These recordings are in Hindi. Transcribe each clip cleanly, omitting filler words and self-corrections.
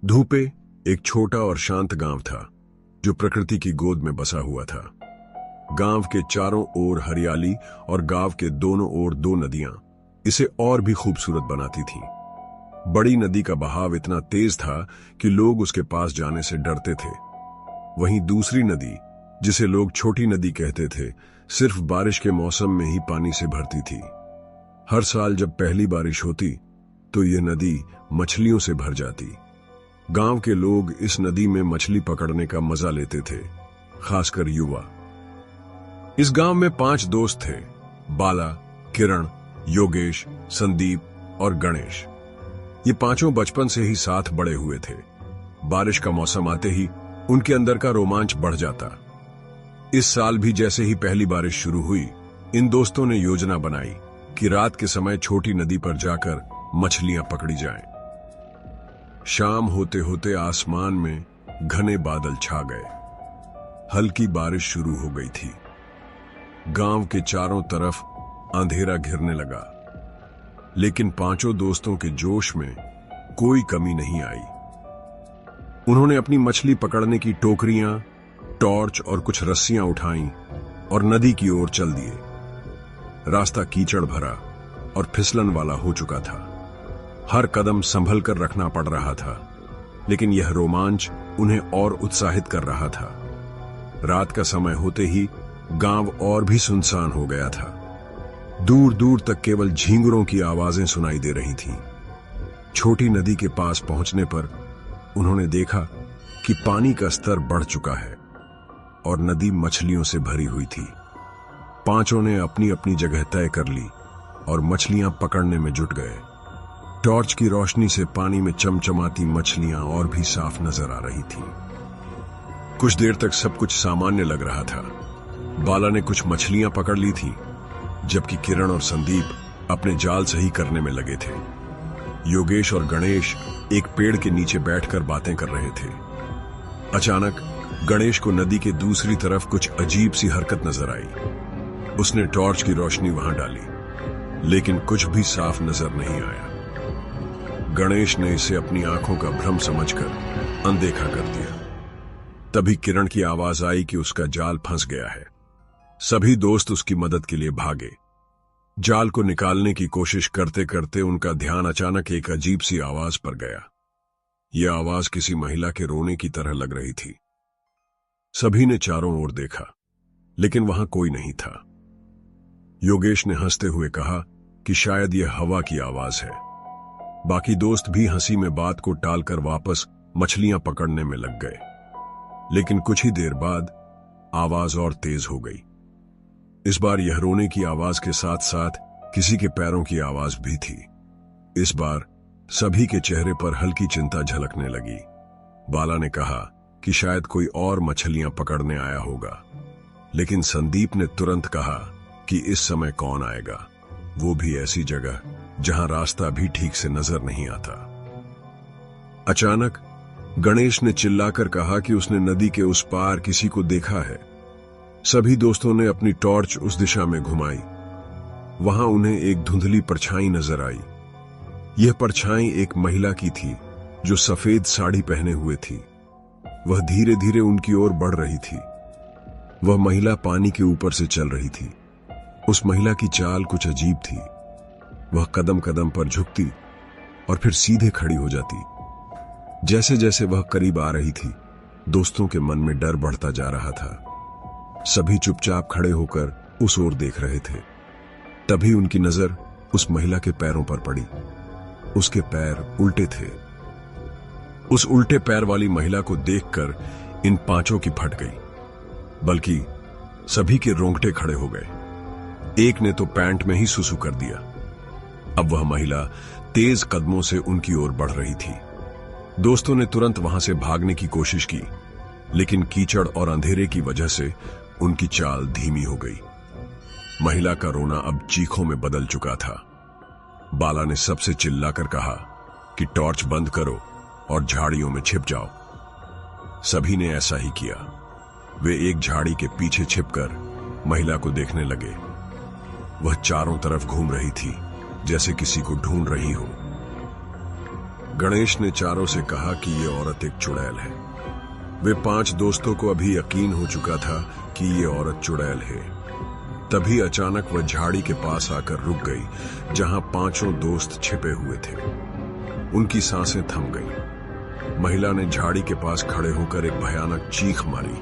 धूपे एक छोटा और शांत गांव था जो प्रकृति की गोद में बसा हुआ था। गांव के चारों ओर हरियाली और गांव के दोनों ओर दो नदियां इसे और भी खूबसूरत बनाती थीं। बड़ी नदी का बहाव इतना तेज था कि लोग उसके पास जाने से डरते थे। वहीं दूसरी नदी, जिसे लोग छोटी नदी कहते थे, सिर्फ बारिश के मौसम में ही पानी से भरती थी। हर साल जब पहली बारिश होती तो यह नदी मछलियों से भर जाती। गांव के लोग इस नदी में मछली पकड़ने का मजा लेते थे, खासकर युवा। इस गांव में 5 दोस्त थे: बाला, किरण, योगेश, संदीप और गणेश। ये पांचों बचपन से ही साथ बड़े हुए थे। बारिश का मौसम आते ही उनके अंदर का रोमांच बढ़ जाता। इस साल भी जैसे ही पहली बारिश शुरू हुई, इन दोस्तों ने योजना बनाई कि रात के समय छोटी नदी पर जाकर मछलियां पकड़ी जाएं। शाम होते होते आसमान में घने बादल छा गए। हल्की बारिश शुरू हो गई थी। गांव के चारों तरफ अंधेरा घिरने लगा, लेकिन पांचों दोस्तों के जोश में कोई कमी नहीं आई। उन्होंने अपनी मछली पकड़ने की टोकरियां, टॉर्च और कुछ रस्सियां उठाईं और नदी की ओर चल दिए। रास्ता कीचड़ भरा और फिसलन वाला हो चुका था। हर कदम संभल कर रखना पड़ रहा था, लेकिन यह रोमांच उन्हें और उत्साहित कर रहा था। रात का समय होते ही गांव और भी सुनसान हो गया था। दूर दूर तक केवल झींगुरों की आवाजें सुनाई दे रही थीं। छोटी नदी के पास पहुंचने पर उन्होंने देखा कि पानी का स्तर बढ़ चुका है और नदी मछलियों से भरी हुई थी। पांचों ने अपनी अपनी जगह तय कर ली और मछलियां पकड़ने में जुट गए। टॉर्च की रोशनी से पानी में चमचमाती मछलियां और भी साफ नजर आ रही थीं। कुछ देर तक सब कुछ सामान्य लग रहा था। बाला ने कुछ मछलियां पकड़ ली थीं, जबकि किरण और संदीप अपने जाल सही करने में लगे थे। योगेश और गणेश एक पेड़ के नीचे बैठकर बातें कर रहे थे। अचानक गणेश को नदी के दूसरी तरफ कुछ अजीब सी हरकत नजर आई। उसने टॉर्च की रोशनी वहां डाली, लेकिन कुछ भी साफ नजर नहीं आया। गणेश ने इसे अपनी आंखों का भ्रम समझकर अनदेखा कर दिया। तभी किरण की आवाज आई कि उसका जाल फंस गया है। सभी दोस्त उसकी मदद के लिए भागे। जाल को निकालने की कोशिश करते करते उनका ध्यान अचानक एक अजीब सी आवाज पर गया। यह आवाज किसी महिला के रोने की तरह लग रही थी। सभी ने चारों ओर देखा, लेकिन वहां कोई नहीं था। योगेश ने हंसते हुए कहा कि शायद यह हवा की आवाज है। बाकी दोस्त भी हंसी में बात को टालकर वापस मछलियां पकड़ने में लग गए। लेकिन कुछ ही देर बाद आवाज और तेज हो गई। इस बार यह रोने की आवाज के साथ साथ किसी के पैरों की आवाज भी थी। इस बार सभी के चेहरे पर हल्की चिंता झलकने लगी। बाला ने कहा कि शायद कोई और मछलियां पकड़ने आया होगा, लेकिन संदीप ने तुरंत कहा कि इस समय कौन आएगा, वो भी ऐसी जगह जहां रास्ता भी ठीक से नजर नहीं आता। अचानक गणेश ने चिल्लाकर कहा कि उसने नदी के उस पार किसी को देखा है। सभी दोस्तों ने अपनी टॉर्च उस दिशा में घुमाई। वहां उन्हें एक धुंधली परछाई नजर आई। यह परछाई एक महिला की थी जो सफेद साड़ी पहने हुए थी। वह धीरे धीरे उनकी ओर बढ़ रही थी। वह महिला पानी के ऊपर से चल रही थी। उस महिला की चाल कुछ अजीब थी। वह कदम कदम पर झुकती और फिर सीधे खड़ी हो जाती। जैसे जैसे वह करीब आ रही थी, दोस्तों के मन में डर बढ़ता जा रहा था। सभी चुपचाप खड़े होकर उस ओर देख रहे थे। तभी उनकी नजर उस महिला के पैरों पर पड़ी। उसके पैर उल्टे थे। उस उल्टे पैर वाली महिला को देखकर इन पांचों की फट गई, बल्कि सभी के रोंगटे खड़े हो गए। एक ने तो पैंट में ही सुसु कर दिया। अब वह महिला तेज कदमों से उनकी ओर बढ़ रही थी। दोस्तों ने तुरंत वहां से भागने की कोशिश की, लेकिन कीचड़ और अंधेरे की वजह से उनकी चाल धीमी हो गई। महिला का रोना अब चीखों में बदल चुका था। बाला ने सबसे चिल्लाकर कहा कि टॉर्च बंद करो और झाड़ियों में छिप जाओ। सभी ने ऐसा ही किया। वे एक झाड़ी के पीछे छिपकर महिला को देखने लगे। वह चारों तरफ घूम रही थी, जैसे किसी को ढूंढ रही हो। गणेश ने चारों से कहा कि ये औरत एक चुड़ैल है। वे 5 दोस्तों को अभी यकीन हो चुका था कि ये औरत चुड़ैल है। तभी अचानक वह झाड़ी के पास आकर रुक गई जहां 5 दोस्त छिपे हुए थे। उनकी सांसें थम गईं। महिला ने झाड़ी के पास खड़े होकर एक भयानक चीख मारी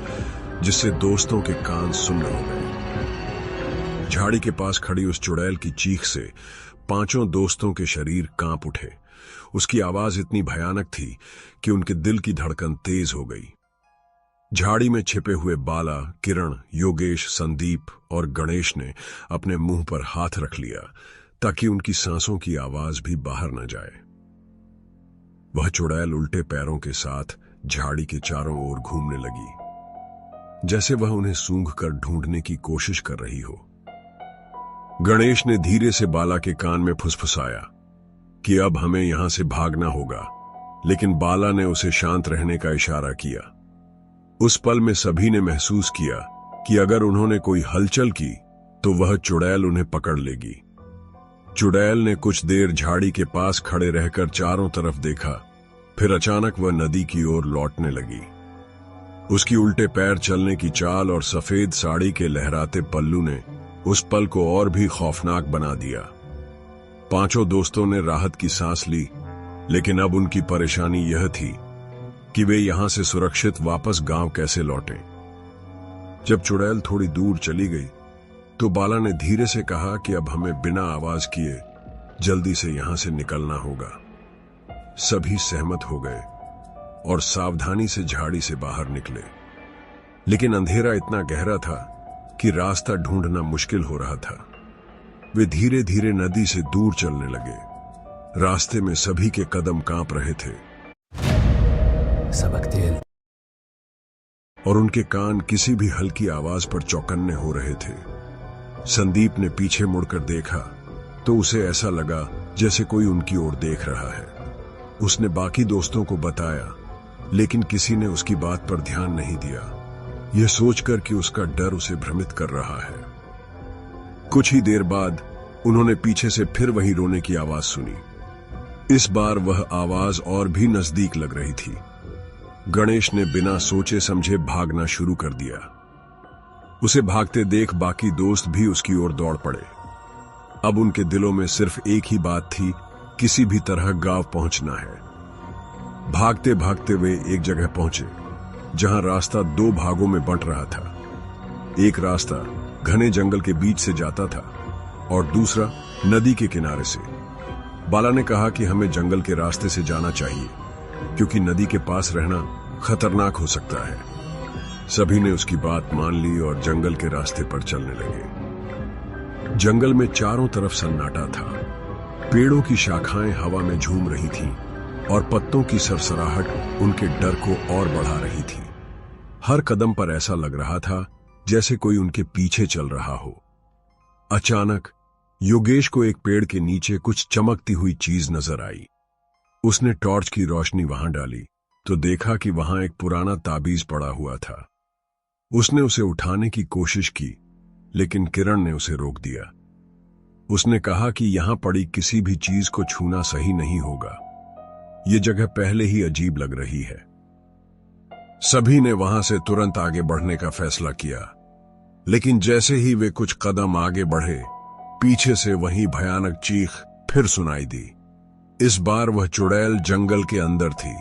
जिससे दोस्तों के कान सुन्न हो गए। झाड़ी के पास खड़ी उस चुड़ैल की चीख से 5 दोस्तों के शरीर कांप उठे। उसकी आवाज इतनी भयानक थी कि उनके दिल की धड़कन तेज हो गई। झाड़ी में छिपे हुए बाला, किरण, योगेश, संदीप और गणेश ने अपने मुंह पर हाथ रख लिया ताकि उनकी सांसों की आवाज भी बाहर न जाए। वह चुड़ैल उल्टे पैरों के साथ झाड़ी के चारों ओर घूमने लगी, जैसे वह उन्हें सूंघकर ढूंढने की कोशिश कर रही हो। गणेश ने धीरे से बाला के कान में फुसफुसाया कि अब हमें यहां से भागना होगा, लेकिन बाला ने उसे शांत रहने का इशारा किया। उस पल में सभी ने महसूस किया कि अगर उन्होंने कोई हलचल की तो वह चुड़ैल उन्हें पकड़ लेगी। चुड़ैल ने कुछ देर झाड़ी के पास खड़े रहकर चारों तरफ देखा, फिर अचानक वह नदी की ओर लौटने लगी। उसकी उल्टे पैर चलने की चाल और सफेद साड़ी के लहराते पल्लू ने उस पल को और भी खौफनाक बना दिया। 5 दोस्तों ने राहत की सांस ली, लेकिन अब उनकी परेशानी यह थी कि वे यहां से सुरक्षित वापस गांव कैसे लौटें। जब चुड़ैल थोड़ी दूर चली गई तो बाला ने धीरे से कहा कि अब हमें बिना आवाज किए जल्दी से यहां से निकलना होगा। सभी सहमत हो गए और सावधानी से झाड़ी से बाहर निकले, लेकिन अंधेरा इतना गहरा था कि रास्ता ढूंढना मुश्किल हो रहा था। वे धीरे धीरे नदी से दूर चलने लगे। रास्ते में सभी के कदम कांप रहे थे सबक तेल और उनके कान किसी भी हल्की आवाज पर चौकन्ने हो रहे थे। संदीप ने पीछे मुड़कर देखा तो उसे ऐसा लगा जैसे कोई उनकी ओर देख रहा है। उसने बाकी दोस्तों को बताया, लेकिन किसी ने उसकी बात पर ध्यान नहीं दिया, यह सोचकर कि उसका डर उसे भ्रमित कर रहा है। कुछ ही देर बाद उन्होंने पीछे से फिर वही रोने की आवाज सुनी। इस बार वह आवाज और भी नजदीक लग रही थी। गणेश ने बिना सोचे समझे भागना शुरू कर दिया। उसे भागते देख बाकी दोस्त भी उसकी ओर दौड़ पड़े। अब उनके दिलों में सिर्फ एक ही बात थी, किसी भी तरह गांव पहुंचना है। भागते भागते वे एक जगह पहुंचे जहां रास्ता 2 भागों में बंट रहा था। एक रास्ता घने जंगल के बीच से जाता था और दूसरा नदी के किनारे से। बाला ने कहा कि हमें जंगल के रास्ते से जाना चाहिए क्योंकि नदी के पास रहना खतरनाक हो सकता है। सभी ने उसकी बात मान ली और जंगल के रास्ते पर चलने लगे। जंगल में चारों तरफ सन्नाटा था। पेड़ों की शाखाएं हवा में झूम रही थीं और पत्तों की सरसराहट उनके डर को और बढ़ा रही थी। हर कदम पर ऐसा लग रहा था जैसे कोई उनके पीछे चल रहा हो। अचानक योगेश को एक पेड़ के नीचे कुछ चमकती हुई चीज नजर आई। उसने टॉर्च की रोशनी वहां डाली तो देखा कि वहां एक पुराना ताबीज पड़ा हुआ था। उसने उसे उठाने की कोशिश की, लेकिन किरण ने उसे रोक दिया। उसने कहा कि यहां पड़ी किसी भी चीज को छूना सही नहीं होगा, ये जगह पहले ही अजीब लग रही है। सभी ने वहां से तुरंत आगे बढ़ने का फैसला किया, लेकिन जैसे ही वे कुछ कदम आगे बढ़े, पीछे से वही भयानक चीख फिर सुनाई दी। इस बार वह चुड़ैल जंगल के अंदर थी।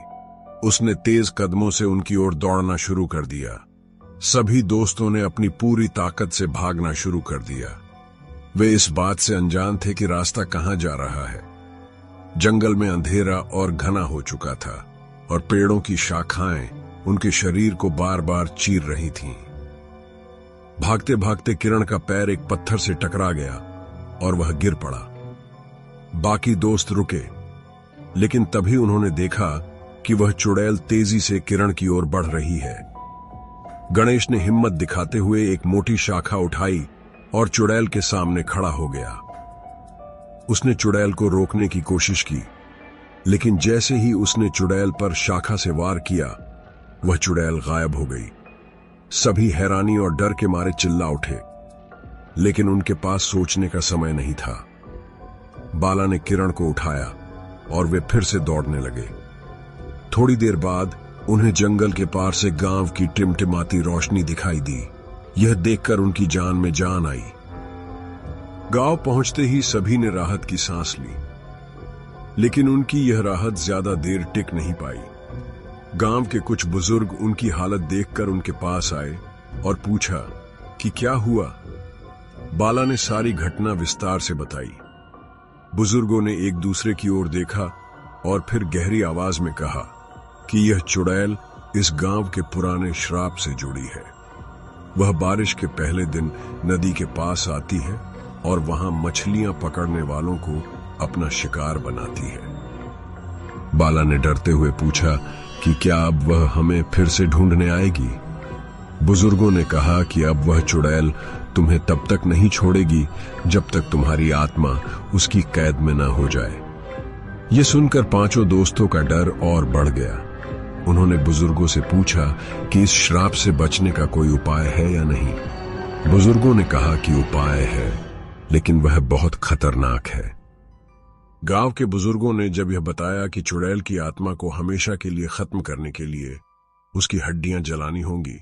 उसने तेज कदमों से उनकी ओर दौड़ना शुरू कर दिया। सभी दोस्तों ने अपनी पूरी ताकत से भागना शुरू कर दिया। वे इस बात से अनजान थे कि रास्ता कहां जा रहा है। जंगल में अंधेरा और घना हो चुका था और पेड़ों की शाखाएं उनके शरीर को बार बार चीर रही थीं। भागते भागते किरण का पैर एक पत्थर से टकरा गया और वह गिर पड़ा। बाकी दोस्त रुके, लेकिन तभी उन्होंने देखा कि वह चुड़ैल तेजी से किरण की ओर बढ़ रही है। गणेश ने हिम्मत दिखाते हुए एक मोटी शाखा उठाई और चुड़ैल के सामने खड़ा हो गया। उसने चुड़ैल को रोकने की कोशिश की, लेकिन जैसे ही उसने चुड़ैल पर शाखा से वार किया, वह चुड़ैल गायब हो गई। सभी हैरानी और डर के मारे चिल्ला उठे, लेकिन उनके पास सोचने का समय नहीं था। बाला ने किरण को उठाया और वे फिर से दौड़ने लगे। थोड़ी देर बाद उन्हें जंगल के पार से गांव की टिमटिमाती रोशनी दिखाई दी। यह देखकर उनकी जान में जान आई। गांव पहुंचते ही सभी ने राहत की सांस ली, लेकिन उनकी यह राहत ज्यादा देर टिक नहीं पाई। गांव के कुछ बुजुर्ग उनकी हालत देखकर उनके पास आए और पूछा कि क्या हुआ। बाला ने सारी घटना विस्तार से बताई। बुजुर्गों ने एक दूसरे की ओर देखा और फिर गहरी आवाज में कहा कि यह चुड़ैल इस गांव के पुराने श्राप से जुड़ी है। वह बारिश के पहले दिन नदी के पास आती है और वहां मछलियां पकड़ने वालों को अपना शिकार बनाती है। बाला ने डरते हुए पूछा कि क्या अब वह हमें फिर से ढूंढने आएगी। बुजुर्गों ने कहा कि अब वह चुड़ैल तुम्हें तब तक नहीं छोड़ेगी जब तक तुम्हारी आत्मा उसकी कैद में न हो जाए। यह सुनकर पांचों दोस्तों का डर और बढ़ गया। उन्होंने बुजुर्गों से पूछा कि इस श्राप से बचने का कोई उपाय है या नहीं। बुजुर्गों ने कहा कि उपाय है, लेकिन वह बहुत खतरनाक है। गांव के बुजुर्गों ने जब यह बताया कि चुड़ैल की आत्मा को हमेशा के लिए खत्म करने के लिए उसकी हड्डियां जलानी होंगी,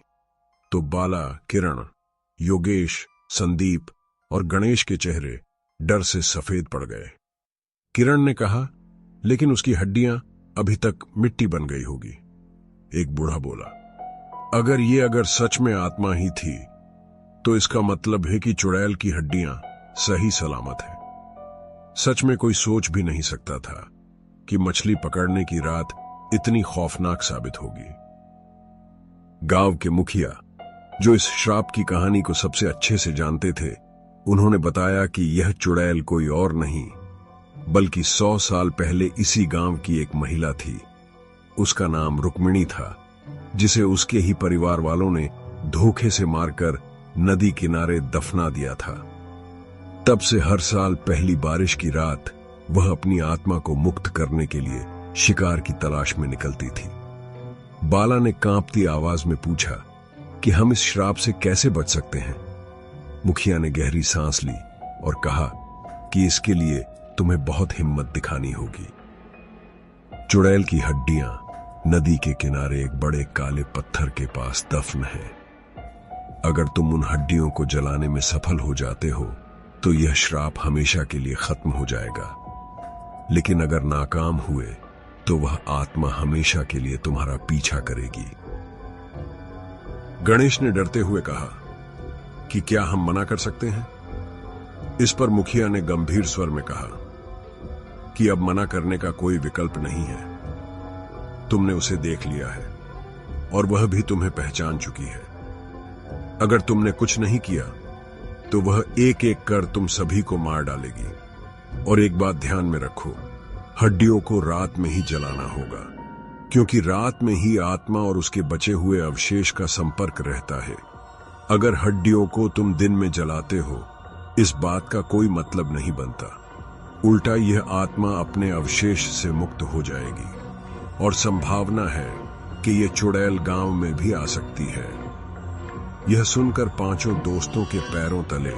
तो बाला, किरण, योगेश, संदीप और गणेश के चेहरे डर से सफेद पड़ गए। किरण ने कहा, लेकिन उसकी हड्डियां अभी तक मिट्टी बन गई होगी। एक बूढ़ा बोला, अगर सच में आत्मा ही थी तो इसका मतलब है कि चुड़ैल की हड्डियां सही सलामत है। सच में कोई सोच भी नहीं सकता था कि मछली पकड़ने की रात इतनी खौफनाक साबित होगी। गांव के मुखिया, जो इस श्राप की कहानी को सबसे अच्छे से जानते थे, उन्होंने बताया कि यह चुड़ैल कोई और नहीं बल्कि 100 साल पहले इसी गांव की एक महिला थी। उसका नाम रुक्मिणी था, जिसे उसके ही परिवार वालों ने धोखे से मारकर नदी किनारे दफना दिया था। तब से हर साल पहली बारिश की रात वह अपनी आत्मा को मुक्त करने के लिए शिकार की तलाश में निकलती थी। बाला ने कांपती आवाज में पूछा कि हम इस श्राप से कैसे बच सकते हैं। मुखिया ने गहरी सांस ली और कहा कि इसके लिए तुम्हें बहुत हिम्मत दिखानी होगी। चुड़ैल की हड्डियां नदी के किनारे एक बड़े काले पत्थर के पास दफन है। अगर तुम उन हड्डियों को जलाने में सफल हो जाते हो तो यह श्राप हमेशा के लिए खत्म हो जाएगा, लेकिन अगर नाकाम हुए तो वह आत्मा हमेशा के लिए तुम्हारा पीछा करेगी। गणेश ने डरते हुए कहा कि क्या हम मना कर सकते हैं। इस पर मुखिया ने गंभीर स्वर में कहा कि अब मना करने का कोई विकल्प नहीं है। तुमने उसे देख लिया है और वह भी तुम्हें पहचान चुकी है। अगर तुमने कुछ नहीं किया तो वह एक एक कर तुम सभी को मार डालेगी। और एक बात ध्यान में रखो, हड्डियों को रात में ही जलाना होगा, क्योंकि रात में ही आत्मा और उसके बचे हुए अवशेष का संपर्क रहता है। अगर हड्डियों को तुम दिन में जलाते हो, इस बात का कोई मतलब नहीं बनता। उल्टा यह आत्मा अपने अवशेष से मुक्त हो जाएगी और संभावना है कि यह चुड़ैल गांव में भी आ सकती है। यह सुनकर पांचों दोस्तों के पैरों तले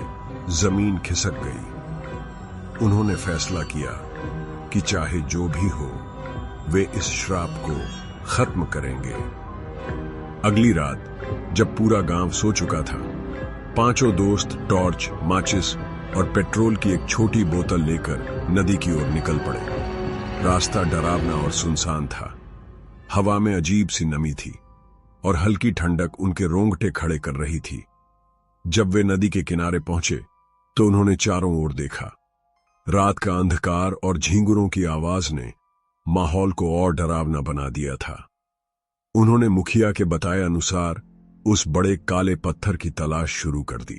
जमीन खिसक गई। उन्होंने फैसला किया कि चाहे जो भी हो, वे इस श्राप को खत्म करेंगे। अगली रात जब पूरा गांव सो चुका था, पांचों दोस्त टॉर्च, माचिस और पेट्रोल की एक छोटी बोतल लेकर नदी की ओर निकल पड़े। रास्ता डरावना और सुनसान था। हवा में अजीब सी नमी थी और हल्की ठंडक उनके रोंगटे खड़े कर रही थी। जब वे नदी के किनारे पहुंचे तो उन्होंने चारों ओर देखा। रात का अंधकार और झींगुरों की आवाज ने माहौल को और डरावना बना दिया था। उन्होंने मुखिया के बताए अनुसार उस बड़े काले पत्थर की तलाश शुरू कर दी।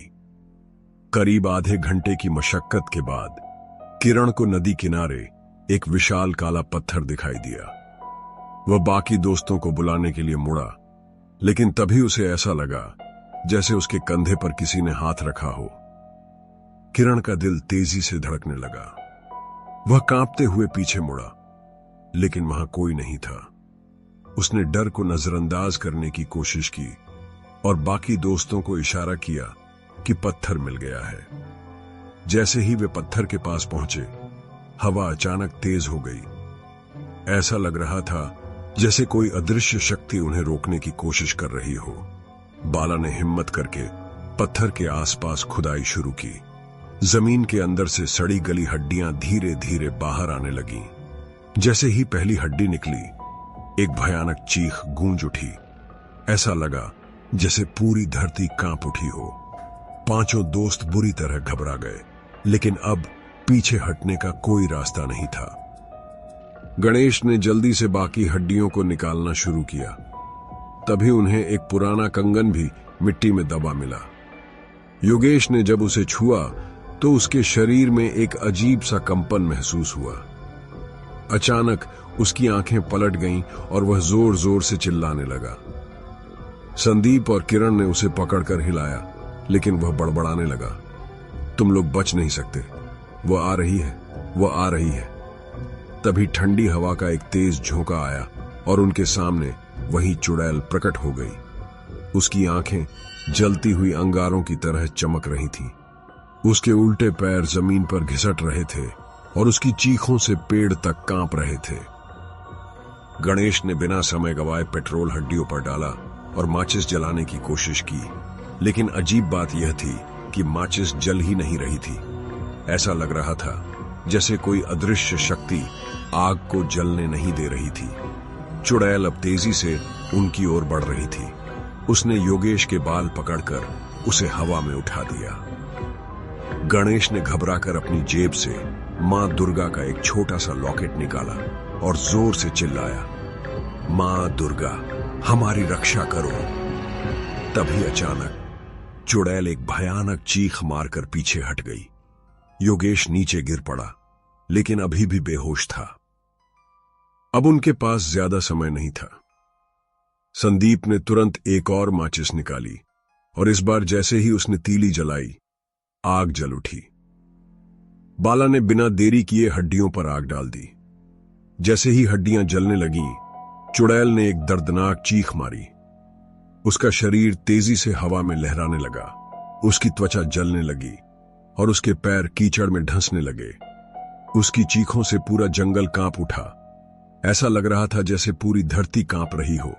करीब आधे घंटे की मशक्कत के बाद किरण को नदी किनारे एक विशाल काला पत्थर दिखाई दिया। वह बाकी दोस्तों को बुलाने के लिए मुड़ा, लेकिन तभी उसे ऐसा लगा जैसे उसके कंधे पर किसी ने हाथ रखा हो। किरण का दिल तेजी से धड़कने लगा। वह कांपते हुए पीछे मुड़ा, लेकिन वहां कोई नहीं था। उसने डर को नजरअंदाज करने की कोशिश की और बाकी दोस्तों को इशारा किया कि पत्थर मिल गया है। जैसे ही वे पत्थर के पास पहुंचे, हवा अचानक तेज हो गई ऐसा लग रहा था जैसे कोई अदृश्य शक्ति उन्हें रोकने की कोशिश कर रही हो। बाला ने हिम्मत करके पत्थर के आसपास खुदाई शुरू की। जमीन के अंदर से सड़ी गली हड्डियां धीरे धीरे बाहर आने लगीं। जैसे ही पहली हड्डी निकली, एक भयानक चीख गूंज उठी। ऐसा लगा जैसे पूरी धरती कांप उठी हो। पांचों दोस्त बुरी तरह घबरा गए, लेकिन अब पीछे हटने का कोई रास्ता नहीं था। गणेश ने जल्दी से बाकी हड्डियों को निकालना शुरू किया। तभी उन्हें एक पुराना कंगन भी मिट्टी में दबा मिला। योगेश ने जब उसे छुआ तो उसके शरीर में एक अजीब सा कंपन महसूस हुआ। अचानक उसकी आंखें पलट गईं और वह जोर जोर से चिल्लाने लगा। संदीप और किरण ने उसे पकड़कर हिलाया, लेकिन वह बड़बड़ाने लगा, तुम लोग बच नहीं सकते, वो आ रही है, वो आ रही है। तभी ठंडी हवा का एक तेज झोंका आया और उनके सामने वही चुड़ैल प्रकट हो गई। उसकी आंखें जलती हुई अंगारों की तरह चमक रही थीं। उसके उल्टे पैर जमीन पर घिसट रहे थे और उसकी चीखों से पेड़ तक कांप रहे थे। गणेश ने बिना समय गवाए पेट्रोल हड्डियों पर डाला और माचिस जलाने की कोशिश की, लेकिन अजीब बात यह थी कि माचिस जल ही नहीं रही थी। ऐसा लग रहा था जैसे कोई अदृश्य शक्ति आग को जलने नहीं दे रही थी। चुड़ैल अब तेजी से उनकी ओर बढ़ रही थी। उसने योगेश के बाल पकड़कर उसे हवा में उठा दिया। गणेश ने घबराकर अपनी जेब से मां दुर्गा का एक छोटा सा लॉकेट निकाला और जोर से चिल्लाया, मां दुर्गा, हमारी रक्षा करो। तभी अचानक चुड़ैल एक भयानक चीख मारकर पीछे हट गई। योगेश नीचे गिर पड़ा, लेकिन अभी भी बेहोश था। अब उनके पास ज्यादा समय नहीं था। संदीप ने तुरंत एक और माचिस निकाली और इस बार जैसे ही उसने तीली जलाई, आग जल उठी। बाला ने बिना देरी किए हड्डियों पर आग डाल दी। जैसे ही हड्डियां जलने लगीं, चुड़ैल ने एक दर्दनाक चीख मारी। उसका शरीर तेजी से हवा में लहराने लगा। उसकी त्वचा जलने लगी और उसके पैर कीचड़ में ढंसने लगे। उसकी चीखों से पूरा जंगल कांप उठा। ऐसा लग रहा था जैसे पूरी धरती कांप रही हो।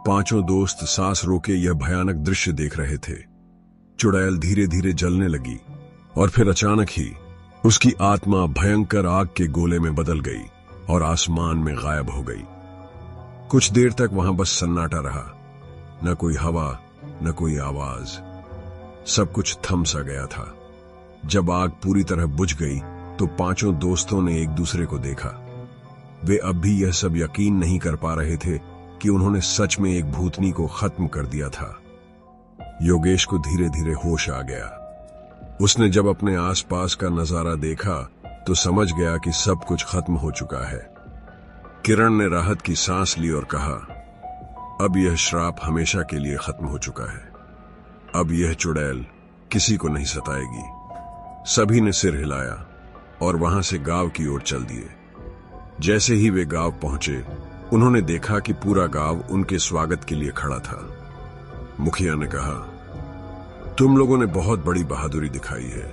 पांचों दोस्त सांस रोके यह भयानक दृश्य देख रहे थे। चुड़ैल धीरे धीरे जलने लगी और फिर अचानक ही उसकी आत्मा भयंकर आग के गोले में बदल गई और आसमान में गायब हो गई। कुछ देर तक वहां बस सन्नाटा रहा। न कोई हवा, न कोई आवाज। सब कुछ थम सा गया था। जब आग पूरी तरह बुझ गई तो पांचों दोस्तों ने एक दूसरे को देखा। वे अब भी यह सब यकीन नहीं कर पा रहे थे कि उन्होंने सच में एक भूतनी को खत्म कर दिया था। योगेश को धीरे धीरे होश आ गया। उसने जब अपने आसपास का नजारा देखा तो समझ गया कि सब कुछ खत्म हो चुका है। किरण ने राहत की सांस ली और कहा, अब यह श्राप हमेशा के लिए खत्म हो चुका है। अब यह चुड़ैल किसी को नहीं सताएगी। सभी ने सिर हिलाया और वहां से गांव की ओर चल दिए। जैसे ही वे गांव पहुंचे, उन्होंने देखा कि पूरा गांव उनके स्वागत के लिए खड़ा था। मुखिया ने कहा, तुम लोगों ने बहुत बड़ी बहादुरी दिखाई है।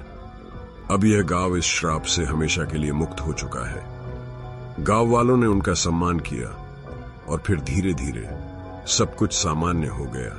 अब यह गांव इस श्राप से हमेशा के लिए मुक्त हो चुका है। गांव वालों ने उनका सम्मान किया और फिर धीरे धीरे सब कुछ सामान्य हो गया।